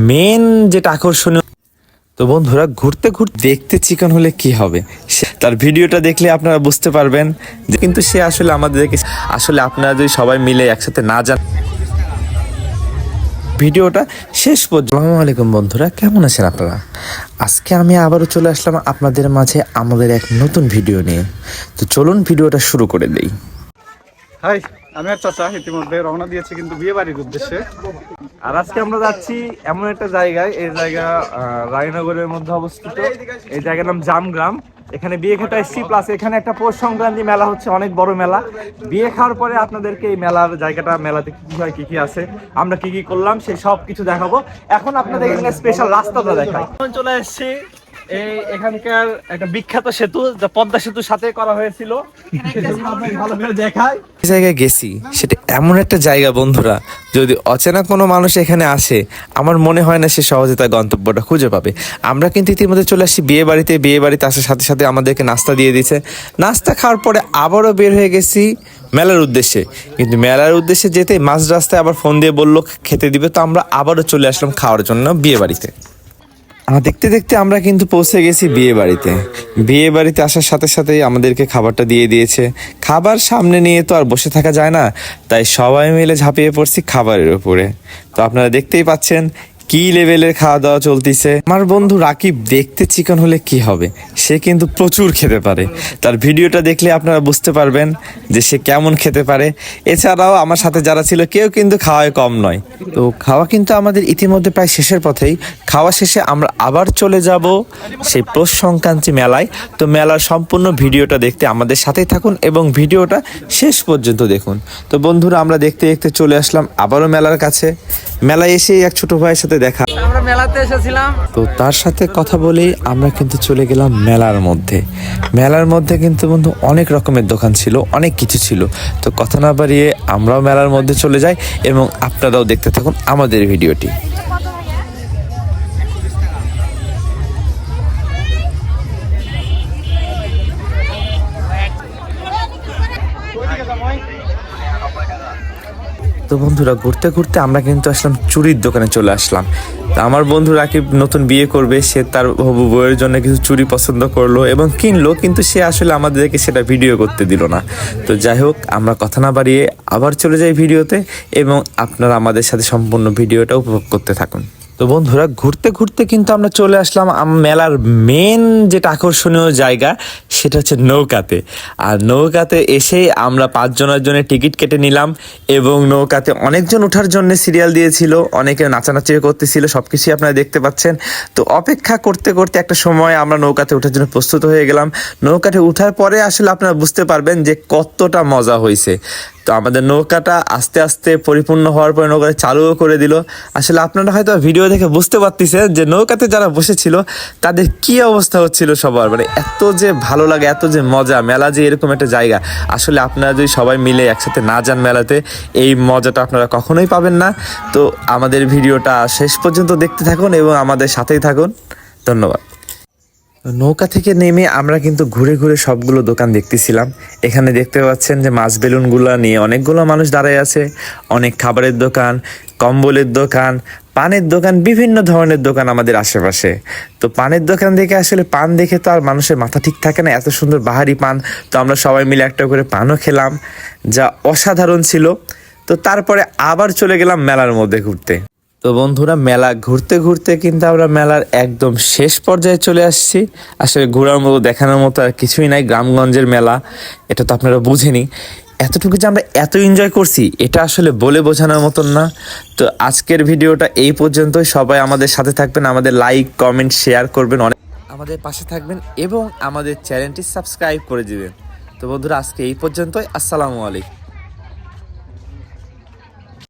Main যেটা আকর্ষণীয়। তো বন্ধুরা, ঘুরতে ঘুরতে দেখতে চিকন হলে কি হবে, তার ভিডিওটা দেখলে আপনারা বুঝতে পারবেন যে কিন্তু সে আসলে আমাদেরকে আসলে আপনারা যদি সবাই মিলে একসাথে না যান ভিডিওটা শেষ পর্যন্ত। আসসালামু আলাইকুম বন্ধুরা, কেমন আছেন আপনারা? আজকে আমি আবারও চলে আসলাম আপনাদের মাঝে আমাদের এক নতুন ভিডিও নিয়ে। তো চলুন ভিডিওটা শুরু করে দেই। হাই, আমি আর চাচা ইতিমধ্যে রওনা দিয়েছি কিন্তু বিয়ে বাড়ির উদ্দেশ্যে। আর আজকে আমরা যাচ্ছি এমন একটা জায়গায়, এই জায়গা রায়নগরের মধ্যে অবস্থিত। এই জায়গার নাম জামগ্রাম। এখানে বিয়ে খেতে এসেছি, প্লাস এখানে একটা পৌষ সংক্রান্তি মেলা হচ্ছে, অনেক বড় মেলা। বিয়ে খাওয়ার পরে আপনাদেরকে এই মেলার জায়গাটা, মেলাতে কি কি হয়, কি কি আছে, আমরা কি কি করলাম, সেই সব কিছু দেখাবো। এখন আপনাদের এখানে স্পেশাল রাস্তাটা দেখাই। চলে এসেছি এখানকার একটা বিখ্যাত সেতু, যা পদ্মা সেতুর সাথে করা হয়েছিল। ভালো করে দেখায় জায়গায় গেছি, সেটা এমন একটা জায়গা বন্ধুরা, যদি অচেনা কোনো মানুষ এখানে আসে, আমার মনে হয় না সে সহজে তার গন্তব্যটা খুঁজে পাবে। আমরা কিন্তু ইতিমধ্যে চলে আসছি বিয়ে বাড়িতে আসার সাথে সাথে আমাদেরকে নাস্তা দিয়ে দিয়েছে। নাস্তা খাওয়ার পরে আবারও বের হয়ে গেছি মেলার উদ্দেশ্যে। কিন্তু মেলার উদ্দেশ্যে যেতে মাঝ রাস্তায় আবার ফোন দিয়ে বললো খেতে দিবে, তো আমরা আবারও চলে আসলাম খাওয়ার জন্য বিয়ে বাড়িতে। দেখতে দেখতে আমরা কিন্তু পৌঁছে গেছি বিয়ে বাড়িতে আসার সাথে সাথেই আমাদেরকে খাবারটা দিয়ে দিয়েছে। খাবার সামনে নিয়ে তো আর বসে থাকা যায় না, তাই সবাই মিলে ঝাঁপিয়ে পড়ছি খাবারের উপরে। তো আপনারা দেখতেই পাচ্ছেন কি লেভেলের খাওয়া দাওয়া চলতিছে। আমার বন্ধু রাকিব দেখতে চিকন হলে কি হবে, সে কিন্তু প্রচুর খেতে পারে। তার ভিডিওটা দেখলে আপনারা বুঝতে পারবেন যে সে কেমন খেতে পারে। এছাড়াও আমার সাথে যারা ছিল কেউ কিন্তু খাওয়ায় কম নয়। তো খাওয়া কিন্তু আমাদের ইতিমধ্যে প্রায় শেষের পথেই। খাওয়া শেষে আমরা আবার চলে যাব সেই পৌষ সংক্রান্তি মেলায়। তো মেলার সম্পূর্ণ ভিডিওটা দেখতে আমাদের সাথেই থাকুন এবং ভিডিওটা শেষ পর্যন্ত দেখুন। তো বন্ধুরা, আমরা দেখতে দেখতে চলে আসলাম আবারও মেলার কাছে। মেলায় এসে এক ছোট ভাইয়ের সাথে দেখা, আমরা মেলাতে এসেছিলাম। তো তার সাথে কথা বলেই আমরা কিন্তু চলে গেলাম মেলার মধ্যে কিন্তু বন্ধু অনেক রকমের দোকান ছিল, অনেক কিছু ছিল। তো কথা না বাড়িয়ে আমরাও মেলার মধ্যে চলে যাই এবং আপনারাও দেখতে থাকুন আমাদের ভিডিওটি। তো বন্ধুরা, ঘুরতে ঘুরতে আমরা কিন্তু আসলাম চুড়ির দোকানে চলে আসলাম। তা আমার বন্ধু রাকিব নতুন বিয়ে করবে, সে তার হবু বউয়ের জন্য কিছু চুড়ি পছন্দ করলো এবং কিনলো, কিন্তু সে আসলে আমাদেরকে সেটা ভিডিও করতে দিল না। তো যাই হোক, আমরা কথা না বাড়িয়ে আবার চলে যাই ভিডিওতে এবং আপনারা আমাদের সাথে সম্পূর্ণ ভিডিওটা উপভোগ করতে থাকুন। তো বন্ধুরা, ঘুরতে ঘুরতে কিন্তু আমরা চলে আসলাম মেলার মেন যেটা আকর্ষণীয় জায়গা, সেটা হচ্ছে নৌকাতে। আর নৌকাতে এসেই আমরা 5 জনের জন্য টিকিট কেটে নিলাম এবং নৌকাতে অনেকজন ওঠার জন্য সিরিয়াল দিয়েছিল, অনেকে নাচানাচি করতেছিল, সব কিছুই আপনারা দেখতে পাচ্ছেন। তো অপেক্ষা করতে করতে একটা সময় আমরা নৌকাতে ওঠার জন্য প্রস্তুত হয়ে গেলাম। নৌকাতে ওঠার পরে আসলে আপনারা বুঝতে পারবেন যে কতটা মজা হয়েছে। তো আমাদের নৌকাটা আস্তে আস্তে পরিপূর্ণ হওয়ার পরে নৌকাটা চালুও করে দিল। আসলে আপনারা হয়তো ভিডিও দেখে বুঝতে পারতেছেন যে নৌকাতে যারা বসেছিল তাদের কি অবস্থা হচ্ছিল সবার, মানে এত যে ভালো লাগে, এত যে মজা। মেলা যে এরকম একটা জায়গা, আসলে আপনারা যদি সবাই মিলে একসাথে না যান মেলাতে, এই মজাটা আপনারা কখনোই পাবেন না। তো আমাদের ভিডিওটা শেষ পর্যন্ত দেখতে থাকুন এবং আমাদের সাথেই থাকুন। ধন্যবাদ। নৌকা থেকে নেমে আমরা কিন্তু ঘুরে ঘুরে সবগুলো দোকান দেখতেছিলাম। এখানে দেখতে পাচ্ছেন যে মাছ বেলুনগুলো নিয়ে অনেকগুলো মানুষ দাঁড়ায় আছে। অনেক খাবারের দোকান, কম্বলের দোকান, পানের দোকান, বিভিন্ন ধরনের দোকান আমাদের আশেপাশে। তো পানের দোকান দেখে আসলে পান দেখে তো আর মানুষের মাথা ঠিক থাকে না, এত সুন্দর বাহারি পান। তো আমরা সবাই মিলে একটা করে পানও খেলাম, যা অসাধারণ ছিল। তো তারপরে আবার চলে গেলাম মেলার মধ্যে ঘুরতে। তো বন্ধুরা, মেলা ঘুরতে ঘুরতে কিন্তু আমরা মেলার একদম শেষ পর্যায়ে চলে আসছি। আসলে ঘোরার মতো, দেখানোর মতো আর কিছুই নাই। গ্রামগঞ্জের মেলা, এটা তো আপনারা বুঝেনি। এতটুকু যে আমরা এত এনজয় করছি, এটা আসলে বলে বোঝানোর মতন না। তো আজকের ভিডিওটা এই পর্যন্তই। সবাই আমাদের সাথে থাকবেন, আমাদের লাইক, কমেন্ট, শেয়ার করবেন, অনেক আমাদের পাশে থাকবেন এবং আমাদের চ্যানেলটি সাবস্ক্রাইব করে দিবেন। তো বন্ধুরা, আজকে এই পর্যন্তই। আসসালামু আলাইকুম।